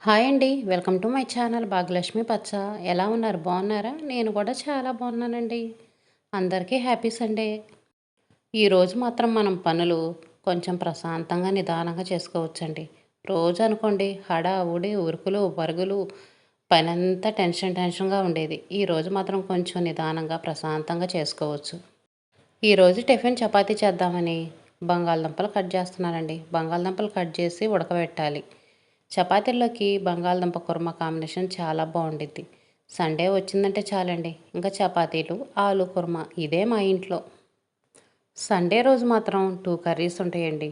Hi అండి. Welcome to my channel Bhagyalakshmi పచ్చ. ఎలా ఉన్నారు? బాగున్నారా? నేను కూడా చాలా బాగున్నానండి. అందరికీ హ్యాపీ సండే. ఈరోజు మాత్రం మనం పనులు కొంచెం ప్రశాంతంగా నిదానంగా చేసుకోవచ్చండి. రోజు అనుకోండి హడావుడి ఉరుకులు పరుగులు పనంతా టెన్షన్గా ఉండేది. ఈరోజు మాత్రం కొంచెం నిదానంగా ప్రశాంతంగా చేసుకోవచ్చు. ఈరోజు టిఫిన్ చపాతీ చేద్దామని బంగాళదుంపలు కట్ చేస్తున్నానండి. బంగాళదుంపలు కట్ చేసి ఉడకబెట్టాలి. చపాతీల్లోకి బంగాళదుంప కుర్మా కాంబినేషన్ చాలా బాగుండిద్ది. సండే వచ్చిందంటే చాలండి, ఇంకా చపాతీలు ఆలు కుర్మా ఇదే మా ఇంట్లో. సండే రోజు మాత్రం 2 కర్రీస్ ఉంటాయండి.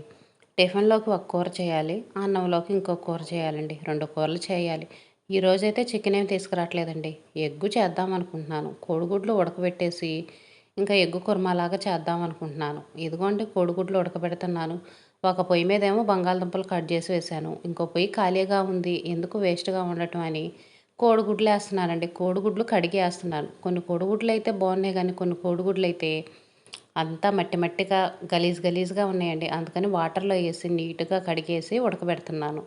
టిఫిన్లోకి ఒక కూర చేయాలి, అన్నంలోకి ఇంకో కూర చేయాలండి. 2 కూరలు చేయాలి. ఈరోజైతే చికెన్ ఏమి తీసుకురావట్లేదండి. ఎగ్గు చేద్దాం అనుకుంటున్నాను. కోడిగుడ్లు ఉడకబెట్టేసి ఇంకా ఎగ్గు కుర్మాలాగా చేద్దాం అనుకుంటున్నాను. ఇదిగోండి కోడిగుడ్లు ఉడకబెడుతున్నాను. ఒక పొయ్యి మీదేమో బంగాళదుంపలు కట్ చేసి వేశాను. ఇంకో పొయ్యి ఖాళీగా ఉంది, ఎందుకు వేస్ట్గా ఉండటం అని కోడిగుడ్లు వేస్తున్నానండి. కోడిగుడ్లు కడిగి వేస్తున్నాను. కొన్ని కోడిగుడ్లు అయితే బాగున్నాయి, కానీ కొన్ని కోడిగుడ్లు అయితే అంతా మట్టి మట్టిగా గలీజ్గా ఉన్నాయండి. అందుకని వాటర్లో వేసి నీట్గా కడిగేసి ఉడకబెడుతున్నాను.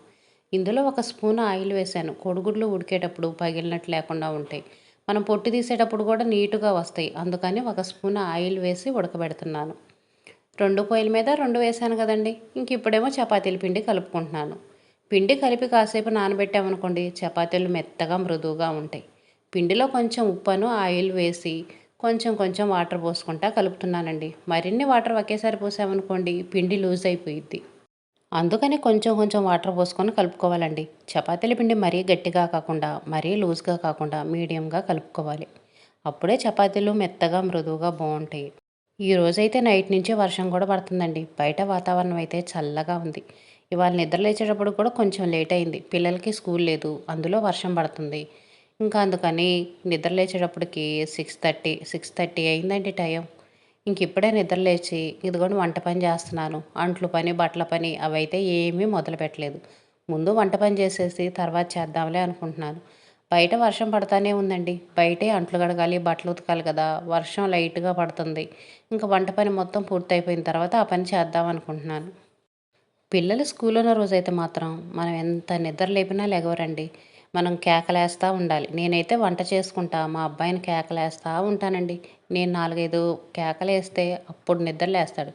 ఇందులో ఒక స్పూన్ ఆయిల్ వేశాను. కోడిగుడ్లు ఉడికేటప్పుడు పగిలినట్టు లేకుండా ఉంటాయి. మనం పొట్టు తీసేటప్పుడు కూడా నీట్గా వస్తాయి. అందుకని ఒక స్పూన్ ఆయిల్ వేసి ఉడకబెడుతున్నాను. 2 పొయ్యిల మీద 2 వేసాను కదండి. ఇంక ఇప్పుడేమో చపాతీల పిండి కలుపుకుంటున్నాను. పిండి కలిపి కాసేపు నానబెట్టామనుకోండి, చపాతీలు మెత్తగా మృదువుగా ఉంటాయి. పిండిలో కొంచెం ఉప్పును ఆయిల్ వేసి కొంచెం కొంచెం వాటర్ పోసుకుంటా కలుపుతున్నానండి. మరిన్ని వాటర్ ఒకేసారి పోసామనుకోండి పిండి లూజ్ అయిపోయిద్ది. అందుకని కొంచెం కొంచెం వాటర్ పోసుకొని కలుపుకోవాలండి. చపాతీల పిండి మరీ గట్టిగా కాకుండా మరీ లూజ్గా కాకుండా మీడియంగా కలుపుకోవాలి. అప్పుడే చపాతీలు మెత్తగా మృదువుగా బాగుంటాయి. ఈరోజైతే నైట్ నుంచి వర్షం కూడా పడుతుందండి. బయట వాతావరణం అయితే చల్లగా ఉంది. ఇవాళ నిద్ర లేచేటప్పుడు కూడా కొంచెం లేట్ అయింది. పిల్లలకి స్కూల్ లేదు, అందులో వర్షం పడుతుంది. ఇంకా అందుకని నిద్ర లేచేటప్పటికి 6:30 అయిందండి టైం. ఇంక ఇప్పుడే నిద్ర లేచి ఇదిగోండి వంట పని చేస్తున్నాను. అంట్లు పని బట్టల పని అవైతే ఏమీ మొదలు పెట్టలేదు. ముందు వంట పని చేసేసి తర్వాత చేద్దాంలే అనుకుంటున్నాను. బయట వర్షం పడతానే ఉందండి. బయటే అంట్లు కడగాలి, బట్టలు ఉతకాలి కదా. వర్షం లైట్గా పడుతుంది. ఇంకా వంట పని మొత్తం పూర్తయిపోయిన తర్వాత ఆ పని చేద్దాం అనుకుంటున్నాను. పిల్లలు స్కూల్ ఉన్న రోజైతే మాత్రం మనం ఎంత నిద్ర లేపినా లెగవరండి. మనం కేకలేస్తూ ఉండాలి. నేనైతే వంట చేసుకుంటా మా అబ్బాయిని కేకలేస్తూ ఉంటానండి. నేను 4, 5 కేకలేస్తే అప్పుడు నిద్ర లేస్తాడు.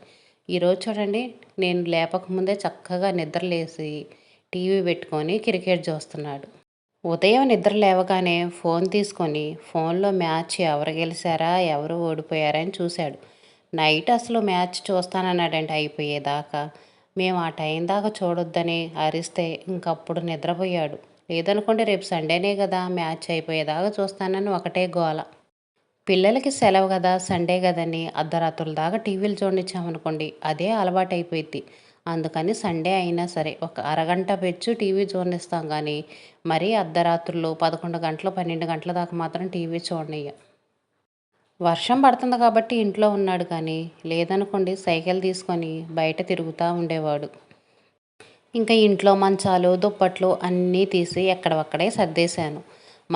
ఈరోజు చూడండి, నేను లేపకముందే చక్కగా నిద్రలేసి టీవీ పెట్టుకొని క్రికెట్ చూస్తున్నాడు. ఉదయం నిద్ర లేవగానే ఫోన్ తీసుకొని ఫోన్లో మ్యాచ్ ఎవరు గెలిచారా ఎవరు ఓడిపోయారా అని చూశాడు. నైట్ అసలు మ్యాచ్ చూస్తానన్నాడంటే అయిపోయేదాకా. మేము ఆ టైం దాకా చూడొద్దని అరిస్తే ఇంకప్పుడు నిద్రపోయాడు. లేదనుకోండి రేపు సండేనే కదా మ్యాచ్ అయిపోయేదాకా చూస్తానని ఒకటే గోల. పిల్లలకి సెలవు కదా సండే కదని అర్ధరాత్రుల దాకా టీవీలు చూడనిచ్చామనుకోండి అదే అలవాటు అయిపోయింది. అందుకని సండే అయినా సరే ఒక అరగంట పెచ్చు టీవీ చూడనిస్తాం, కానీ మరీ అర్ధరాత్రులు 11 గంటలు 12 గంటల దాకా మాత్రం టీవీ చూడనియ్య. వర్షం పడుతుంది కాబట్టి ఇంట్లో ఉన్నాడు, కానీ లేదనుకోండి సైకిల్ తీసుకొని బయట తిరుగుతూ ఉండేవాడు. ఇంకా ఇంట్లో మంచాలు దుప్పట్లు అన్నీ తీసి ఎక్కడొక్కడే సర్దేశాను.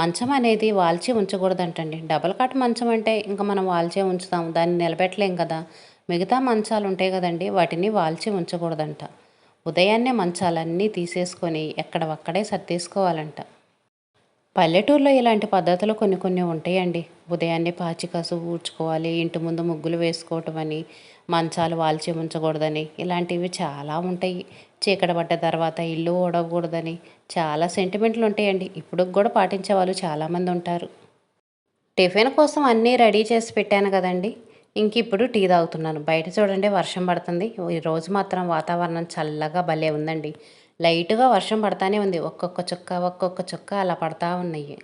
మంచం అనేది వాల్చి ఉంచకూడదంటండి. డబల్ కాట్ మంచం అంటే ఇంకా మనం వాల్చే ఉంచుతాం, దాన్ని నిలబెట్టలేం కదా. మిగతా మంచాలు ఉంటాయి కదండి, వాటిని వాల్చి ఉంచకూడదంట. ఉదయాన్నే మంచాలన్నీ తీసేసుకొని ఎక్కడవక్కడే సర్దేసుకోవాలంట. పల్లెటూరులో ఇలాంటి పద్ధతులు కొన్ని కొన్ని ఉంటాయండి. ఉదయాన్నే పాచికసు ఊడ్చుకోవాలి, ఇంటి ముందు ముగ్గులు వేసుకోవటం అని, మంచాలు వాల్చి ఉంచకూడదని, ఇలాంటివి చాలా ఉంటాయి. చీకటి పడ్డ తర్వాత ఇల్లు ఊడవకూడదని చాలా సెంటిమెంట్లు ఉంటాయండి. ఇప్పుడు కూడా పాటించే వాళ్ళు చాలామంది ఉంటారు. టిఫిన్ కోసం అన్నీ రెడీ చేసి పెట్టాను కదండి. ఇంక ఇప్పుడు టీ తాగుతున్నాను. బయట చూడండి వర్షం పడుతుంది. ఈరోజు మాత్రం వాతావరణం చల్లగా భలే ఉందండి. లైట్గా వర్షం పడతానే ఉంది. ఒక్కొక్క చుక్క ఒక్కొక్క చుక్క అలా పడతా ఉన్నాయి.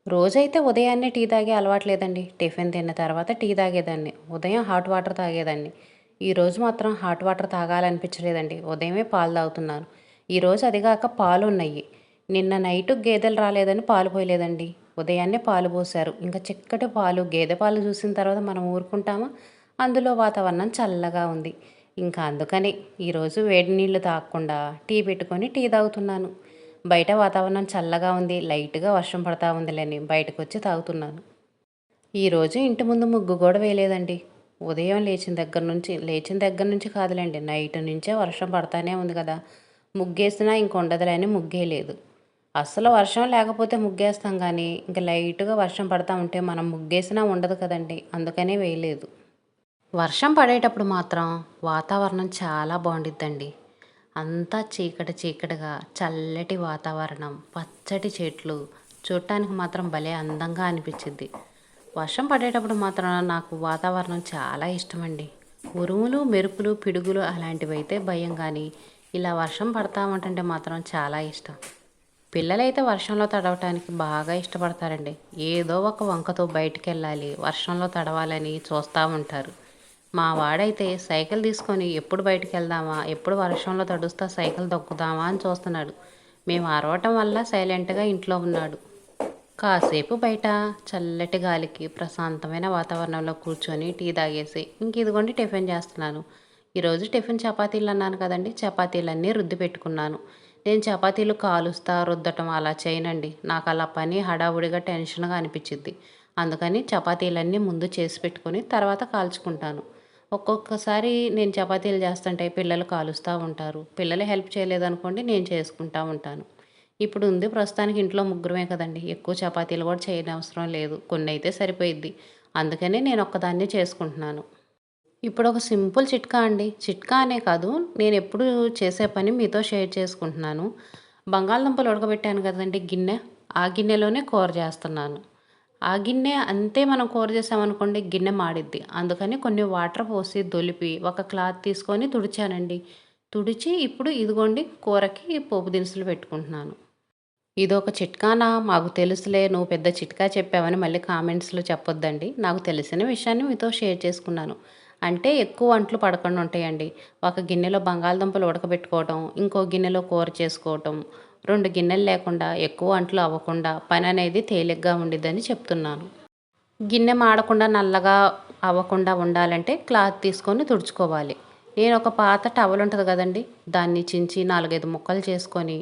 రోజైతే ఉదయాన్నే టీ తాగే అలవాటు లేదండి. టిఫిన్ తిన్న తర్వాత టీ తాగేదాన్ని. ఉదయం హాట్ వాటర్ తాగేదాన్ని. ఈరోజు మాత్రం హాట్ వాటర్ తాగాలనిపించలేదండి. ఉదయమే పాలు తాగుతున్నాను. ఈరోజు అదిగాక పాలు ఉన్నాయి. నిన్న నైటు గేదెలు రాలేదని పాలు పోయలేదండి. ఉదయాన్నే పాలు పోశారు. ఇంకా చిక్కటి పాలు, గేదె పాలు చూసిన తర్వాత మనం ఊరుకుంటామా? అందులో వాతావరణం చల్లగా ఉంది. ఇంకా అందుకని ఈరోజు వేడి నీళ్లు తాగకుండా టీ పెట్టుకొని టీ తాగుతున్నాను. బయట వాతావరణం చల్లగా ఉంది, లైట్గా వర్షం పడతా ఉందిలేని బయటకు వచ్చి తాగుతున్నాను. ఈరోజు ఇంటి ముందు ముగ్గు కూడా వేయలేదండి. ఉదయం లేచిన దగ్గర నుంచి కాదులేండి, నైట్ నుంచే వర్షం పడతానే ఉంది కదా. ముగ్గేసినా ఇంకొండదులే అని ముగ్గేయలేదు. అస్సలు వర్షం లేకపోతే ముగ్గేస్తాం కానీ ఇంకా లైట్గా వర్షం పడతా ఉంటే మనం ముగ్గేసినా ఉండదు కదండి, అందుకనే వేయలేదు. వర్షం పడేటప్పుడు మాత్రం వాతావరణం చాలా బాగుండిద్దండి. అంతా చీకటి చీకటిగా చల్లటి వాతావరణం, పచ్చటి చెట్లు చూడటానికి మాత్రం భలే అందంగా అనిపించిద్ది. వర్షం పడేటప్పుడు మాత్రం నాకు వాతావరణం చాలా ఇష్టమండి. ఉరుములు మెరుపులు పిడుగులు అలాంటివి అయితే భయం, కానీ ఇలా వర్షం పడతా ఉంటుంటే మాత్రం చాలా ఇష్టం. పిల్లలైతే వర్షంలో తడవటానికి బాగా ఇష్టపడతారండి. ఏదో ఒక వంకతో బయటికి వెళ్ళాలి, వర్షంలో తడవాలని చూస్తూ ఉంటారు. మా వాడైతే సైకిల్ తీసుకొని ఎప్పుడు బయటికి వెళ్దామా, ఎప్పుడు వర్షంలో తడుస్తా సైకిల్ తొక్కుదామా అని చూస్తున్నాడు. మేము అరవటం వల్ల సైలెంట్గా ఇంట్లో ఉన్నాడు. కాసేపు బయట చల్లటి గాలికి ప్రశాంతమైన వాతావరణంలో కూర్చొని టీ తాగేసి ఇంక ఇదిగోండి టిఫిన్ చేస్తున్నాను. ఈరోజు టిఫిన్ చపాతీలు అన్నాను కదండి, చపాతీలన్నీ రుద్ది పెట్టుకున్నాను. నేను చపాతీలు కాలుస్తా రుద్దటం అలా చేయనండి. నాకు అలా పని హడావుడిగా టెన్షన్గా అనిపించిద్ది. అందుకని చపాతీలన్నీ ముందు చేసి పెట్టుకొని తర్వాత కాల్చుకుంటాను. ఒక్కొక్కసారి నేను చపాతీలు చేస్తుంటే పిల్లలు కాలుస్తూ ఉంటారు. పిల్లలు హెల్ప్ చేయలేదనుకోండి, నేను చేసుకుంటూ ఉంటాను. ఇప్పుడు ఉంది ప్రస్తుతానికి ఇంట్లో ముగ్గురమే కదండి, ఎక్కువ చపాతీలు కూడా చేయనవసరం లేదు, కొన్ని అయితే సరిపోయిద్ది. అందుకనే నేను ఒక్కదాన్నే చేసుకుంటున్నాను. ఇప్పుడు ఒక సింపుల్ చిట్కా అండి, చిట్కా అనే కాదు, నేను ఎప్పుడు చేసే పని మీతో షేర్ చేసుకుంటున్నాను. బంగాళదుంపలు ఉడకబెట్టాను కదండి గిన్నె, ఆ గిన్నెలోనే కూర చేస్తున్నాను. ఆ గిన్నె అంతే మనం కూర చేసామనుకోండి గిన్నె మాడిద్ది. అందుకని కొన్ని వాటర్ పోసి దొలిపి ఒక క్లాత్ తీసుకొని తుడిచానండి. తుడిచి ఇప్పుడు ఇదిగోండి కూరకి పోపు దినుసులు పెట్టుకుంటున్నాను. ఇదొక చిట్కానా? మాకు తెలుసులే, నువ్వు పెద్ద చిట్కా చెప్పావని మళ్ళీ కామెంట్స్లో చెప్పొద్దండి. నాకు తెలిసిన విషయాన్ని మీతో షేర్ చేసుకున్నాను. అంటే ఎక్కువ వంటలు పడకుండా ఉంటాయండి. ఒక గిన్నెలో బంగాళదుంపలు ఉడకబెట్టుకోవటం, ఇంకో గిన్నెలో కూర చేసుకోవటం, 2 గిన్నెలు లేకుండా ఎక్కువ వంటలు అవ్వకుండా పని అనేది తేలిగ్గా ఉండిద్దని చెప్తున్నాను. గిన్నె మాడకుండా నల్లగా అవ్వకుండా ఉండాలంటే క్లాత్ తీసుకొని తుడుచుకోవాలి. నేను ఒక పాత టవల్ ఉంటుంది కదండి, దాన్ని చించి 4, 5 ముక్కలు చేసుకొని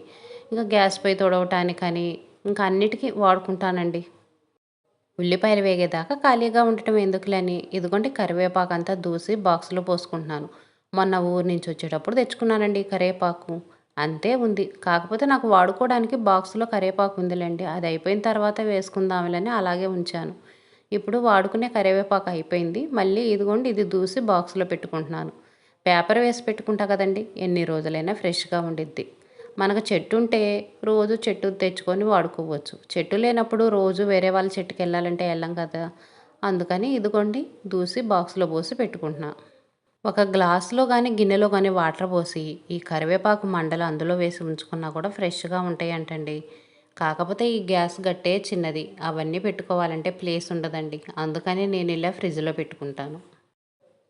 ఇంకా గ్యాస్ పై తుడవటానికని ఇంకా అన్నిటికీ వాడుకుంటానండి. ఉల్లిపాయలు వేగేదాకా ఖాళీగా ఉండటం ఎందుకులని ఇదిగోండి కరివేపాకు అంతా దూసి బాక్స్లో పోసుకుంటున్నాను. మొన్న ఊరు నుంచి వచ్చేటప్పుడు తెచ్చుకున్నానండి కరివేపాకు. అంతే ఉంది, కాకపోతే నాకు వాడుకోవడానికి బాక్స్లో కరివేపాకు ఉందిలేండి, అది అయిపోయిన తర్వాత వేసుకుందాంలని అలాగే ఉంచాను. ఇప్పుడు వాడుకునే కరివేపాకు అయిపోయింది. మళ్ళీ ఇదిగోండి ఇది దూసి బాక్స్లో పెట్టుకుంటున్నాను. పేపర్ వేసి పెట్టుకుంటా కదండి, ఎన్ని రోజులైనా ఫ్రెష్గా ఉండిద్ది. మనకు చెట్టు ఉంటే రోజు చెట్టు తెచ్చుకొని వాడుకోవచ్చు. చెట్టు లేనప్పుడు రోజు వేరే వాళ్ళ చెట్టుకి వెళ్ళాలంటే వెళ్ళం కదా. అందుకని ఇదిగోండి దూసి బాక్స్లో పోసి పెట్టుకుంటున్నా. ఒక గ్లాస్లో కానీ గిన్నెలో కానీ వాటర్ పోసి ఈ కరివేపాకు మండలు అందులో వేసి ఉంచుకున్నా కూడా ఫ్రెష్గా ఉంటాయి అంటండి. కాకపోతే ఈ గ్యాస్ గట్టే చిన్నది, అవన్నీ పెట్టుకోవాలంటే ప్లేస్ ఉండదండి. అందుకని నేను ఇలా ఫ్రిడ్జ్లో పెట్టుకుంటాను.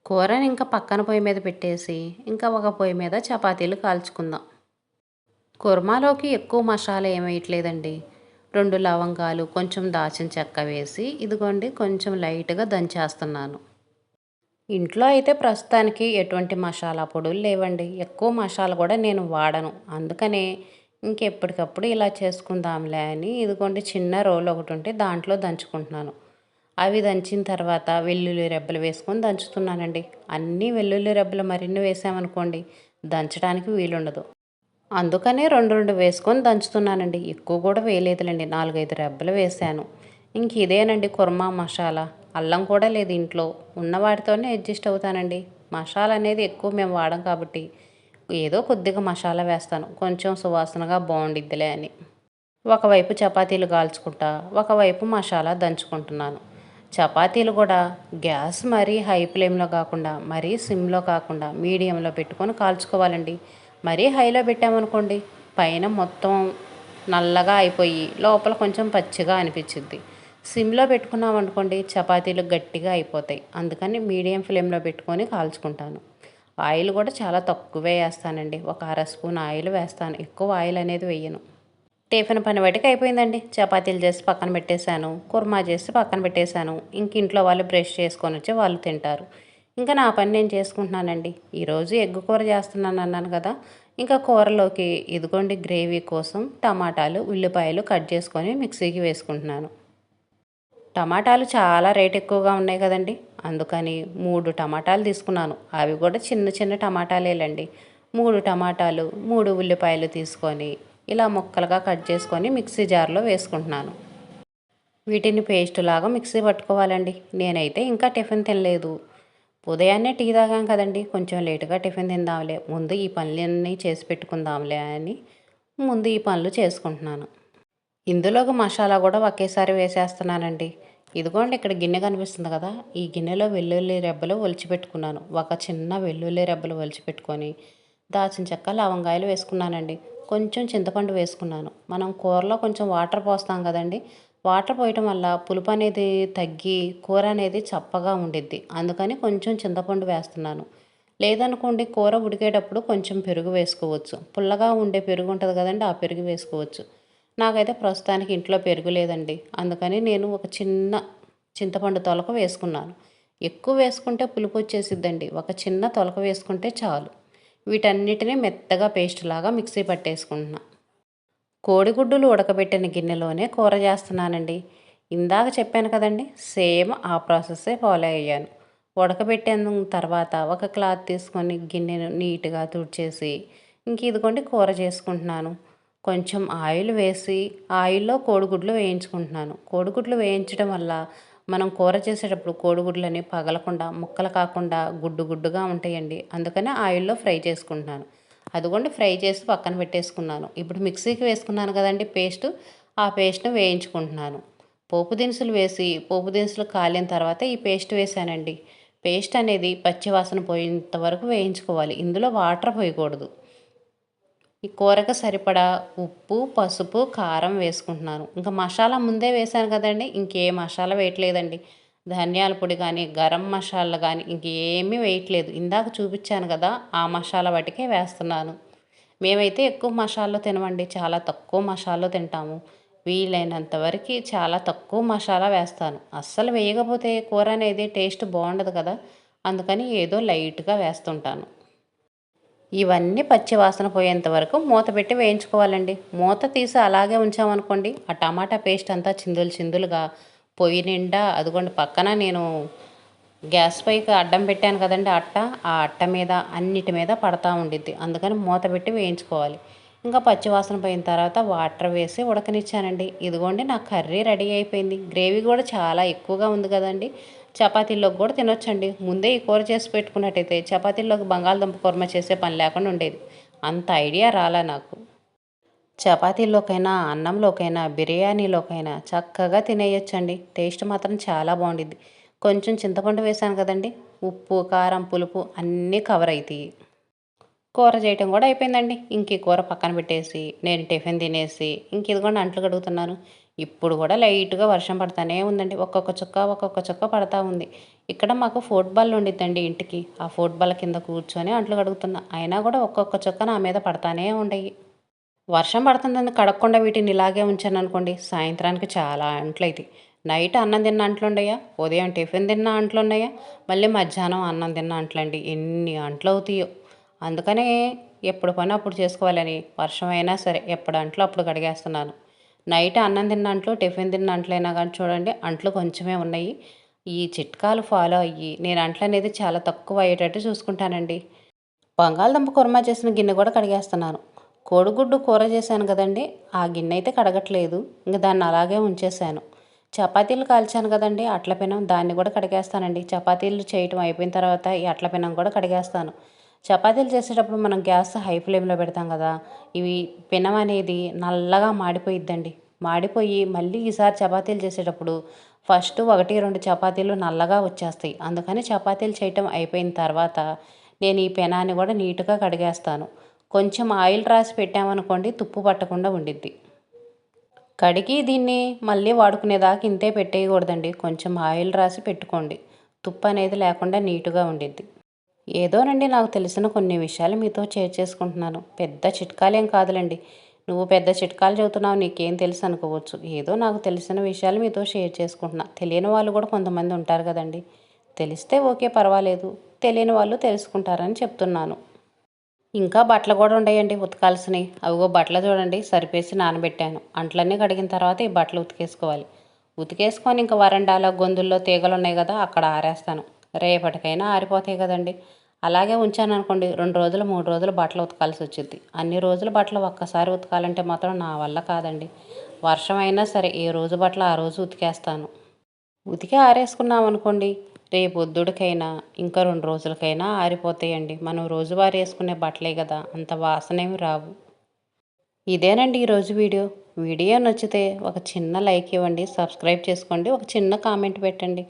కూరని ఇంకా పక్కన పొయ్యి మీద పెట్టేసి ఇంకా ఒక పొయ్యి మీద చపాతీలు కాల్చుకుందాం. కుర్మాలోకి ఎక్కువ మసాలా ఏమి వేయట్లేదండి. 2 లవంగాలు, కొంచెం దాచిన చెక్క వేసి ఇదిగోండి కొంచెం లైట్గా దంచేస్తున్నాను. ఇంట్లో అయితే ప్రస్తుతానికి ఎటువంటి మసాలా పొడులు లేవండి. ఎక్కువ మసాలా కూడా నేను వాడను. అందుకనే ఇంకెప్పటికప్పుడు ఇలా చేసుకుందాంలే అని ఇదిగోండి చిన్న రోల్ ఒకటి ఉంటే దాంట్లో దంచుకుంటున్నాను. అవి దంచిన తర్వాత వెల్లుల్లి రెబ్బలు వేసుకొని దంచుతున్నానండి. అన్నీ వెల్లుల్లి రెబ్బలు మరిన్ని వేసామనుకోండి దంచడానికి వీలుండదు. అందుకనే 2, 2 వేసుకొని దంచుతున్నానండి. ఎక్కువ కూడా వేయలేదులేండి, 4, 5 రెబ్బలు వేసాను. ఇంక ఇదేనండి కుర్మా మసాలా. అల్లం కూడా లేదు ఇంట్లో, ఉన్న వాటితోనే అడ్జస్ట్ అవుతానండి. మసాలా అనేది ఎక్కువ మేము వాడం కాబట్టి ఏదో కొద్దిగా మసాలా వేస్తాను, కొంచెం సువాసనగా బాగుండిద్దిలే అని. ఒకవైపు చపాతీలు కాల్చుకుంటా ఒకవైపు మసాలా దంచుకుంటున్నాను. చపాతీలు కూడా గ్యాస్ మరీ హై ఫ్లేమ్లో కాకుండా మరీ సిమ్లో కాకుండా మీడియంలో పెట్టుకొని కాల్చుకోవాలండి. మరీ హైలో పెట్టామనుకోండి పైన మొత్తం నల్లగా అయిపోయి లోపల కొంచెం పచ్చిగా అనిపించిద్ది. సిమ్లో పెట్టుకున్నాం అనుకోండి చపాతీలు గట్టిగా అయిపోతాయి. అందుకని మీడియం ఫ్లేమ్లో పెట్టుకొని కాల్చుకుంటాను. ఆయిల్ కూడా చాలా తక్కువే వేస్తానండి, ఒక అర స్పూన్ ఆయిల్ వేస్తాను, ఎక్కువ ఆయిల్ అనేది వేయను. టిఫిన్ పని బయటకు అయిపోయిందండి. చపాతీలు చేసి పక్కన పెట్టేశాను, కుర్మా చేసి పక్కన పెట్టేశాను. ఇంక ఇంట్లో వాళ్ళు బ్రష్ చేసుకొని వచ్చి వాళ్ళు తింటారు. ఇంకా నా పని నేను చేసుకుంటున్నానండి. ఈరోజు ఎగ్ కూర చేస్తున్నాను అన్నాను కదా, ఇంకా కూరలోకి ఇదిగోండి గ్రేవీ కోసం టమాటాలు ఉల్లిపాయలు కట్ చేసుకొని మిక్సీకి వేసుకుంటున్నాను. టమాటాలు చాలా రేట్ ఎక్కువగా ఉన్నాయి కదండి, అందుకని 3 టమాటాలు తీసుకున్నాను. అవి కూడా చిన్న చిన్న టమాటాలేలండి. 3 టమాటాలు 3 ఉల్లిపాయలు తీసుకొని ఇలా ముక్కలుగా కట్ చేసుకొని మిక్సీ జార్లో వేసుకుంటున్నాను. వీటిని పేస్ట్ లాగా మిక్సీ పట్టుకోవాలండి. నేనైతే ఇంకా టిఫిన్ తినలేదు. ఉదయాన్నే టీ తాగాం కదండి, కొంచెం లేటుగా టిఫిన్ తిందాంలే, ముందు ఈ పనులన్నీ చేసి పెట్టుకుందాంలే అని ముందు ఈ పనులు చేసుకుంటున్నాను. ఇందులోకి మసాలా కూడా ఒకేసారి వేసేస్తున్నానండి. ఇదిగోండి, ఇక్కడ గిన్నె కనిపిస్తుంది కదా, ఈ గిన్నెలో వెల్లుల్లి రెబ్బలు ఒలిచిపెట్టుకున్నాను. ఒక చిన్న వెల్లుల్లి రెబ్బలు ఒలిచిపెట్టుకొని దాల్చిన చెక్క, లవంగాయలు వేసుకున్నానండి. కొంచెం చింతపండు వేసుకున్నాను. మనం కూరలో కొంచెం వాటర్ పోస్తాం కదండి, వాటర్ పోయటం వల్ల పులుపు అనేది తగ్గి కూర అనేది చప్పగా ఉండిద్ది. అందుకని కొంచెం చింతపండు వేస్తున్నాను. లేదనుకోండి, కూర ఉడికేటప్పుడు కొంచెం పెరుగు వేసుకోవచ్చు. పుల్లగా ఉండే పెరుగు ఉంటుంది కదండి, ఆ పెరుగు వేసుకోవచ్చు. నాకైతే ప్రస్తుతానికి ఇంట్లో పెరుగు లేదండి, అందుకని నేను ఒక చిన్న చింతపండు తొలక వేసుకున్నాను. ఎక్కువ వేసుకుంటే పులుపు వచ్చేసిద్దండి, ఒక చిన్న తొలక వేసుకుంటే చాలు. వీటన్నిటిని మెత్తగా పేస్ట్ లాగా మిక్సీ పట్టేసుకుంటున్నా. కోడిగుడ్డులు ఉడకబెట్టిన గిన్నెలోనే కూర చేస్తున్నానండి. ఇందాక చెప్పాను కదండి, సేమ్ ఆ ప్రాసెస్సే ఫాలో అయ్యాను. ఉడకబెట్టిన తర్వాత ఒక క్లాత్ తీసుకొని గిన్నెను నీట్గా తుడిచేసి ఇంక ఇదిగోండి కూర చేసుకుంటున్నాను. కొంచెం ఆయిల్ వేసి ఆయిల్లో కోడిగుడ్లు వేయించుకుంటున్నాను. కోడిగుడ్లు వేయించడం వల్ల మనం కూర చేసేటప్పుడు కోడిగుడ్లని పగలకుండా ముక్కలు కాకుండా గుడ్డు గుడ్డుగా ఉంటాయండి. అందుకని ఆయిల్లో ఫ్రై చేసుకుంటున్నాను. అదిగోండి ఫ్రై చేసి పక్కన పెట్టేసుకున్నాను. ఇప్పుడు మిక్సీకి వేసుకున్నాను కదండి పేస్ట్, ఆ పేస్ట్ను వేయించుకుంటున్నాను. పోపు దినుసులు వేసి పోపు దినుసులు కాలిన తర్వాత ఈ పేస్ట్ వేసానండి. పేస్ట్ అనేది పచ్చివాసన పోయేంత వరకు వేయించుకోవాలి. ఇందులో వాటర్ పోయకూడదు. ఈ కూరకు సరిపడా ఉప్పు, పసుపు, కారం వేసుకుంటున్నాను. ఇంకా మసాలా ముందే వేసాను కదండి, ఇంకే మసాలా వేయట్లేదండి. ధనియాల పొడి కానీ గరం మసాలా కానీ ఇంకేమీ వేయట్లేదు. ఇందాక చూపించాను కదా, ఆ మసాలా వాటికే వేస్తున్నాను. మేమైతే ఎక్కువ మసాలాలు తినమండి, చాలా తక్కువ మసాలాలు తింటాము. వీలైనంత వరకు చాలా తక్కువ మసాలా వేస్తాను. అస్సలు వేయకపోతే కూర అనేది టేస్ట్ బాగుండదు కదా, అందుకని ఏదో లైట్గా వేస్తుంటాను. ఇవన్నీ పచ్చి వాసన పోయేంత వరకు మూత పెట్టి వేయించుకోవాలండి. మూత తీసి అలాగే ఉంచామనుకోండి, ఆ టమాటా పేస్ట్ అంతా చిందులు చిందులుగా పొయ్యి నిండా, అదిగోండి పక్కన నేను గ్యాస్ పైకి అడ్డం పెట్టాను కదండి అట్ట, ఆ అట్ట మీద అన్నిటి మీద పడతా ఉండిద్ది. అందుకని మూత పెట్టి వేయించుకోవాలి. ఇంకా పచ్చివాసన పోయిన తర్వాత వాటర్ వేసి ఉడకనిచ్చానండి. ఇదిగోండి నా కర్రీ రెడీ అయిపోయింది. గ్రేవీ కూడా చాలా ఎక్కువగా ఉంది కదండి, చపాతీల్లోకి కూడా తినొచ్చండి. ముందే ఈ కూర చేసి పెట్టుకున్నట్టయితే చపాతీల్లోకి బంగాళదుంప కూర్మ చేసే పని లేకుండా ఉండేది. అంత ఐడియా రాలా నాకు. చపాతీల్లోకైనా, అన్నంలోకైనా, బిర్యానీలోకైనా చక్కగా తినేయొచ్చండి. టేస్ట్ మాత్రం చాలా బాగుండిద్ది. కొంచెం చింతపండు వేసాను కదండి, ఉప్పు, కారం, పులుపు అన్నీ కవర్ అవుతాయి. కూర చేయటం కూడా అయిపోయిందండి. ఇంక ఈ కూర పక్కన పెట్టేసి నేను టిఫిన్ తినేసి ఇంక ఇదిగోండి అంట్లు కడుగుతున్నాను. ఇప్పుడు కూడా లైట్గా వర్షం పడతానే ఉందండి, ఒక్కొక్క చుక్క ఒక్కొక్క చుక్క పడతా ఉంది. ఇక్కడ మాకు ఫుట్బాల్ ఉండిద్దండి ఇంటికి, ఆ ఫుట్బాల్ కింద కూర్చొని అంట్లు కడుగుతున్నా. అయినా కూడా ఒక్కొక్క చుక్క నా మీద పడతానే ఉండయి. వర్షం పడుతుందని కడగకుండా వీటిని ఇలాగే ఉంచాను అనుకోండి, సాయంత్రానికి చాలా అంట్లయితాయి. నైట్ అన్నం తిన్న అంట్లుండయా, ఉదయం టిఫిన్ తిన్న అంట్లున్నాయా, మళ్ళీ మధ్యాహ్నం అన్నం తిన్న అంట్లండి, ఎన్ని అంట్లు అవుతాయో. అందుకనే ఎప్పుడు పని అప్పుడు చేసుకోవాలని వర్షం అయినా సరే ఎప్పుడు అంట్లు అప్పుడు కడిగేస్తున్నాను. నైట్ అన్నం తిన్న అంట్లు, టిఫిన్ తిన్న అంట్లైనా కానీ చూడండి, అంట్లు కొంచెమే ఉన్నాయి. ఈ చిట్కాలు ఫాలో అయ్యి నేను అంట్లు అనేది చాలా తక్కువ అయ్యేటట్టు చూసుకుంటానండి. బంగాళదుంప కుర్మా చేసిన గిన్నె కూడా కడిగేస్తున్నాను. కోడిగుడ్డు కూర చేశాను కదండి, ఆ గిన్నె అయితే కడగట్లేదు, ఇంక దాన్ని అలాగే ఉంచేసాను. చపాతీలు కాల్చాను కదండి అట్ల పెనం, దాన్ని కూడా కడిగేస్తానండి. చపాతీలు చేయటం అయిపోయిన తర్వాత ఈ అట్ల పెనం కూడా కడిగేస్తాను. చపాతీలు చేసేటప్పుడు మనం గ్యాస్ హై ఫ్లేమ్లో పెడతాం కదా, ఇవి పెనం అనేది నల్లగా మాడిపోయిద్దండి. మాడిపోయి మళ్ళీ ఈసారి చపాతీలు చేసేటప్పుడు ఫస్ట్ 1-2 చపాతీలు నల్లగా వచ్చేస్తాయి. అందుకని చపాతీలు చేయటం అయిపోయిన తర్వాత నేను ఈ పెనాన్ని కూడా నీట్గా కడిగేస్తాను. కొంచెం ఆయిల్ రాసి పెట్టామనుకోండి, తుప్పు పట్టకుండా ఉండిద్ది. కడిగి దీన్ని మళ్ళీ వాడుకునేదాకా ఇంతే పెట్టేయకూడదండి, కొంచెం ఆయిల్ రాసి పెట్టుకోండి. తుప్పు అనేది లేకుండా నీట్గా ఉండిద్ది. ఏదోనండి, నాకు తెలిసిన కొన్ని విషయాలు మీతో షేర్ చేసుకుంటున్నాను. పెద్ద చిట్కాలేం కాదులండి. నువ్వు పెద్ద చిట్కాలు చెబుతున్నావు, నీకేం తెలుసు అనుకోవచ్చు. ఏదో నాకు తెలిసిన విషయాలు మీతో షేర్ చేసుకుంటున్నా. తెలియని వాళ్ళు కూడా కొంతమంది ఉంటారు కదండి. తెలిస్తే ఓకే, పర్వాలేదు. తెలియని వాళ్ళు తెలుసుకుంటారని చెప్తున్నాను. ఇంకా బట్టలు కూడా ఉన్నాయండి ఉతకాల్సినవి. అవిగో బట్టలు చూడండి, సరిపేసి నానబెట్టాను. అంట్లన్నీ కడిగిన తర్వాత ఈ బట్టలు ఉతికేసుకోవాలి. ఉతికేసుకొని ఇంకా వరండాలో గొంతుల్లో తీగలు ఉన్నాయి కదా, అక్కడ ఆరేస్తాను. రేపటికైనా ఆరిపోతాయి కదండి. అలాగే ఉంచాననుకోండి 2 రోజులు, 3 రోజులు బట్టలు ఉతకాల్సి వచ్చిద్ది. అన్ని రోజుల బట్టలు ఒక్కసారి ఉతకాలంటే మాత్రం నా వల్ల కాదండి. వర్షం అయినా సరే ఏ రోజు బట్టలు ఆ రోజు ఉతికేస్తాను. ఉతికి ఆరేసుకున్నామనుకోండి రేపొద్దుడికైనా, ఇంకా 2 రోజులకైనా ఆరిపోతాయండి. మనం రోజువారీ ఏసుకునే బట్టలే గదా! అంత వాసనేమి రావు. ఇదేనండి ఈరోజు వీడియో. వీడియో నచ్చితే ఒక చిన్న లైక్ ఇవ్వండి, సబ్స్క్రైబ్ చేసుకోండి, ఒక చిన్న కామెంట్ పెట్టండి.